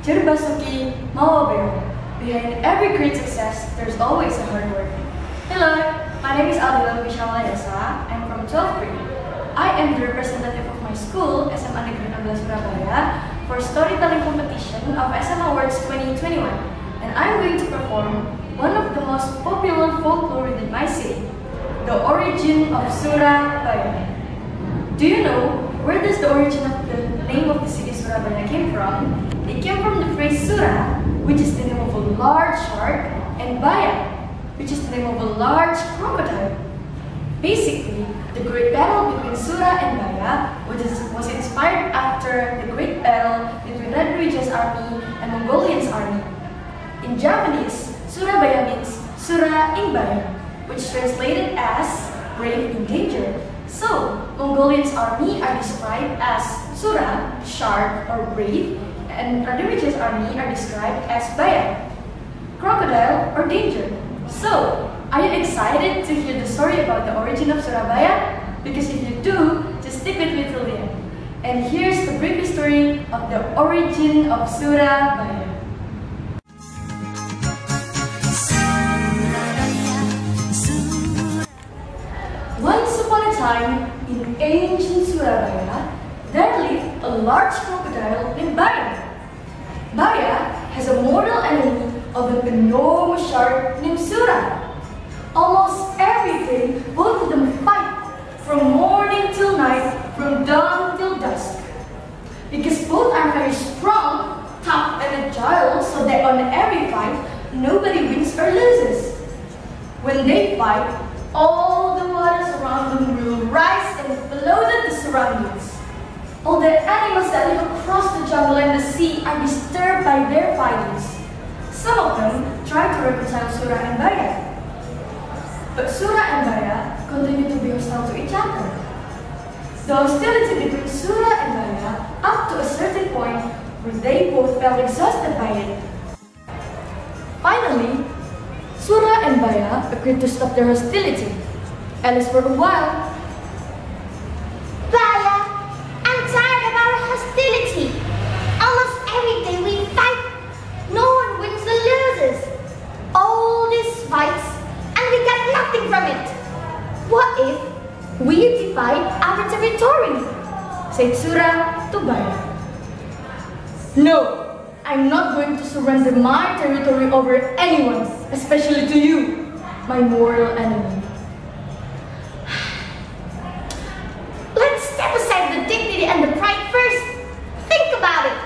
Jerbasuki Mawabeo. Behind every great success, there's always a hard work. Hello, my name is Aldeira. I'm from 12th grade. I am the representative of my school, SMA Negeri 16 Surabaya, for storytelling competition of SMA Awards 2021. And I'm going to perform one of the most popular folklore within my city, the origin of Surabaya. Do you know where does the origin of the name of the city Surabaya came from? It came from the phrase Sura, which is the name of a large shark, and Baya, which is the name of a large crocodile. Basically, the great battle between Sura and Baya was inspired after the great battle between Red Raja's army and Mongolian's army. In Japanese, Surabaya means Sura in Baya, which translated as brave in danger. So, Mongolian's army are described as Sura, sharp or brave, and Red Raja's army are described as Baya, crocodile or danger. So, are you excited to hear the story about the origin of Surabaya? Because if you do, just stick with me till the end. And here's the brief story of the origin of Surabaya. Once upon a time, in ancient Surabaya, there lived a large crocodile named Baya. Baya has a mortal enemy of an enormous shark named Sura. Almost every day, both of them fight from morning till night, from dawn till dusk. Because both are very strong, tough and agile, so that on every fight, nobody wins or loses. When they fight, all the waters around them will rise and flood the surroundings. All the animals that live across the jungle and the sea are disturbed by their fightings. Some of them try to reconcile Sura and Baya. But Sura and Baya continue to be hostile to each other. The hostility between Sura and Baya up to a certain point where they both felt exhausted by it. Finally, Sura and Baya agreed to stop their hostility, at least for a while. Baya, I'm tired of our hostility. Almost every day we fight. No one wins or loses. All these fights, and we got nothing from it. What if we divide our territory? Said Sura to Baya. No, I'm not going to surrender my territory over anyone, especially to you, my mortal enemy. Let's step aside the dignity and the pride first. Think about it.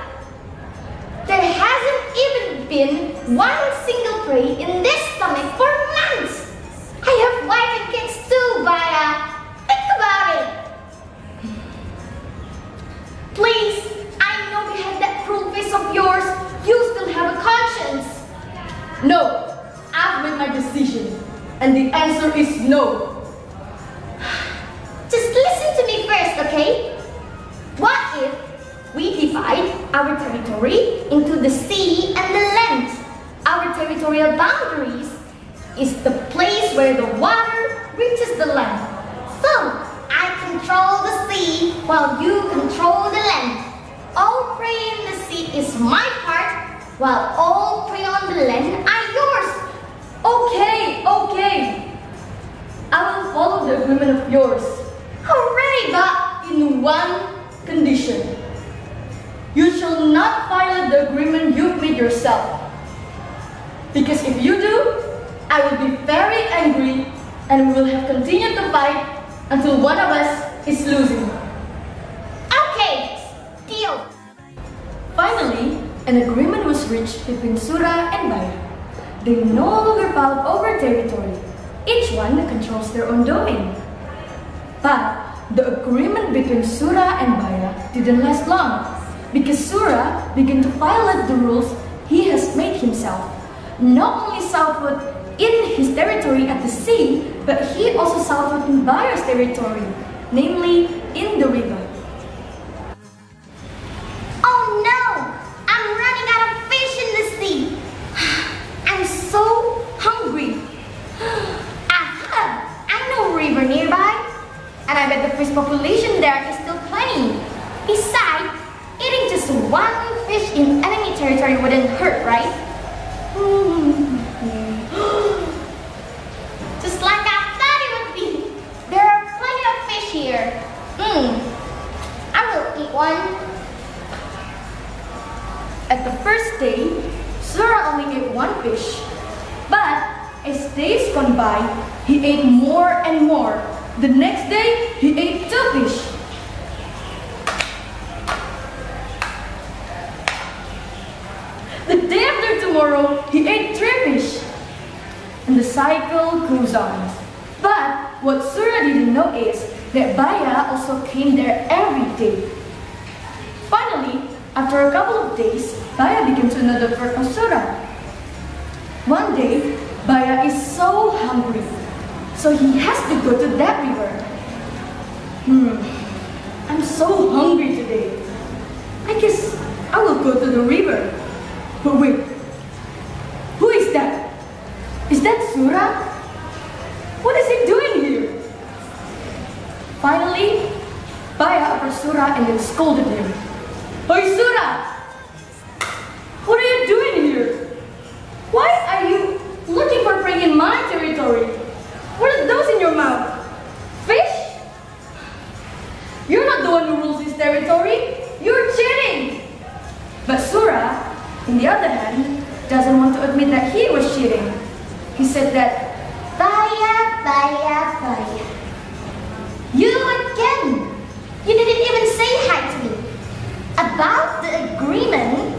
There hasn't even been one single prey in this stomach for months. I have wife and kids too, Baya. Think about it. Please, I know behind that cruel face of yours, you still have a conscience. No, I've made my decision, and the answer is no. Just listen to me first, okay? What if we divide our territory into the sea and the land? Our territorial boundaries is the place where the water reaches the land. So, I control the sea while you control the land. All prey in the sea is my part, while all prey on the land are yours. Okay. I will follow the agreement of yours. Hooray, But in one condition. You shall not violate the agreement you've made yourself. Because if you do, I will be very angry and we will have continued to fight until one of us is losing. Okay, deal. Finally, an agreement was reached between Sura and Baya. They no longer fought over territory. Each one controls their own domain. But the agreement between Sura and Baya didn't last long, because Sura began to violate the rules he has made himself. Not only southward in his territory at the sea, but he also southward in Baya's territory, namely in the river. Oh no! I'm running out of fish in the sea. I'm so hungry. Aha! I know a river nearby. And I bet the fish population there is still plenty. Besides, eating just one fish in enemy territory fish. But as days gone by, he ate more and more. The next day, he ate 2 fish. The day after tomorrow, he ate 3 fish. And the cycle goes on. But what Sura didn't know is that Baya also came there every day. Finally, after a couple of days, Baya began to know the work of Sura. One day, Baya is so hungry, so he has to go to that river. I'm so hungry today. I guess I will go to the river. But wait, who is that? Is that Sura? What is he doing here? Finally, Baya approached Sura and then scolded him. Hey Sura! What are you doing here? Why are you looking for prey in my territory? What are those in your mouth? Fish? You're not the one who rules this territory. You're cheating! But Sura, on the other hand, doesn't want to admit that he was cheating. He said that, Baya, Baya, Baya. You again! You didn't even say hi to me. About the agreement,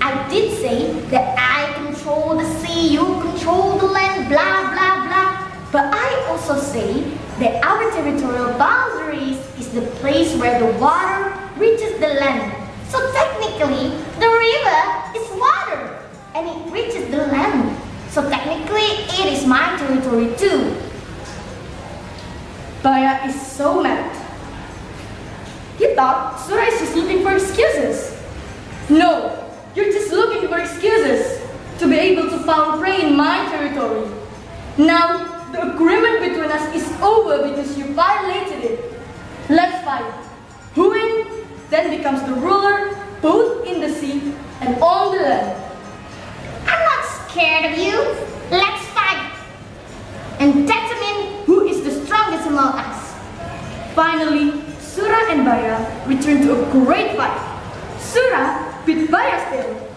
I did say that I control the sea, you control the land, blah, blah, blah. But I also say that our territorial boundaries is the place where the water reaches the land. So technically, the river is water, and it reaches the land. So technically, it is my territory too. Baya is so mad. He thought Sura is just looking for excuses. No, you're just looking for excuses to be able to found prey in my territory. Now, the agreement between us is over because you violated it. Let's fight. Who wins then becomes the ruler both in the sea and on the land. I'm not scared of you. Let's fight and determine who is the strongest among us. Finally, Sura and Baya returned to a great fight. Sura beat Baya's tail.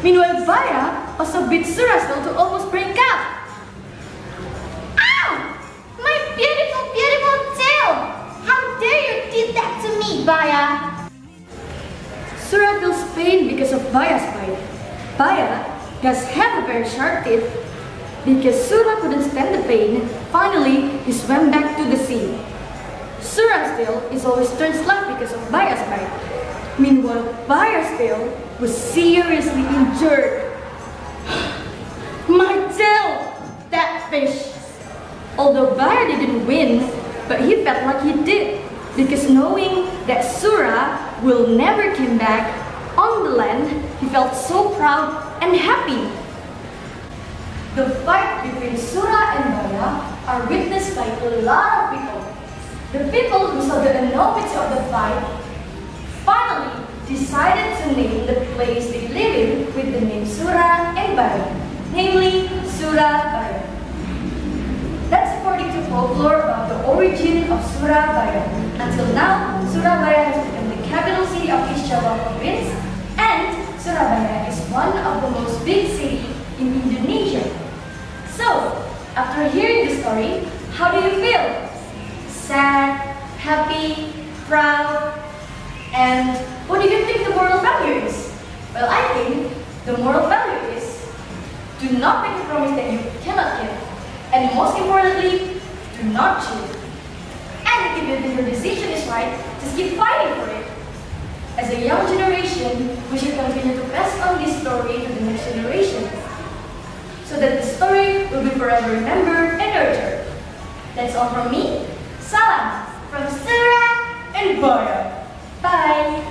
Meanwhile, Baya also beat Sura's tail to almost break up. Ow! My beautiful, beautiful tail! How dare you did that to me, Baya? Sura feels pain because of Baya's bite. Baya does have a very sharp teeth. Because Sura couldn't stand the pain, finally he swam back to the sea. Sura's tail is always turned slack because of Baya's bite. Meanwhile, Baya's tail was seriously injured. My tail! That fish! Although Baya didn't win, but he felt like he did. Because knowing that Sura will never come back on the land, he felt so proud and happy. The fight between Sura and Baya are witnessed by a lot of people. The people who saw the enormity of the fight finally decided to name the place they live in with the name Sura and Baya, namely Surabaya. That's according to folklore about the origin of Surabaya. Until now, Surabaya has become the capital city of East Java province, and Surabaya is one of the most big cities in Indonesia. So, after hearing the story, how do you feel? Sad, happy, proud, and what do you think the moral value is? Well, I think the moral value is do not make a promise that you cannot keep, and most importantly, do not cheat. And if you think your decision is right, just keep fighting for it. As a young generation, we should continue to pass on this story to the next generation, so that the story will be forever remembered and nurtured. That's all from me. Salam from Sura and Baya. Bye!